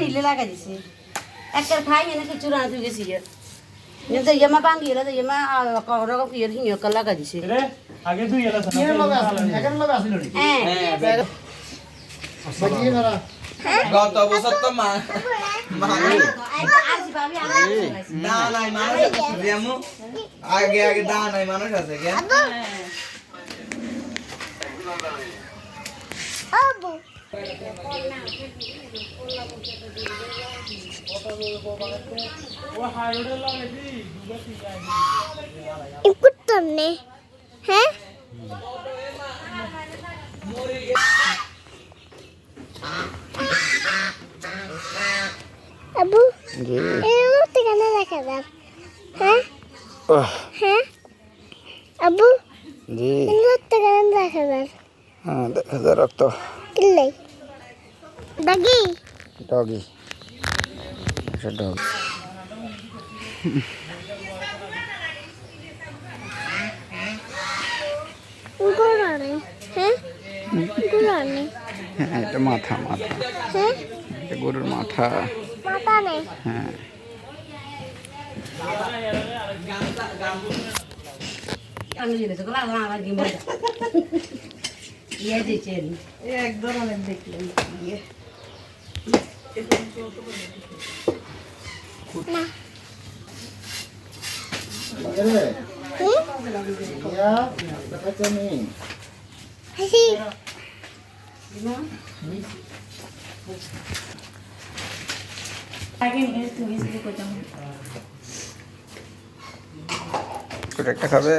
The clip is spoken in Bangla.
नीले लगा दिसे एक कर खाई है ना कि चुरा तू किसी है ये तो ये मैं बांगी है तो ये मैं कौन का ये ही कल लगा दिसे रे आगे तू ये ला सना ये लगा এখন লগে আসিল নি বাকি মারা গত বছর তো না নাই মানুষ আছে আমু আগে আগে দা নাই মানুষ আছে কেন আবু ও হাইরোডে লাগে দি দুটো ঠিক আছে ইকুতনে হ্যাঁ আবু জি এগুলো তো কেন রাখা যাবে হ্যাঁ হ্যাঁ আবু জি এগুলো তো কেন রাখা যাবে হ্যাঁ দেখা যায় রক্ত কিল্লাই দাগি ডগি এটা ডগ গুড়ানে হ্যাঁ গুড়ানে হ্যাঁ এটা মাথা মাথা হ্যাঁ এটা গরুর মাথা মাথা নেই হ্যাঁ আমি জিনিস গুলো আমার কি মজা ये दीजिए एक दो में देख लेंगे রে ইয়া দেখা নি হাসি आगे नहीं तू इसलिए को जाऊं কোটা একটা খাবে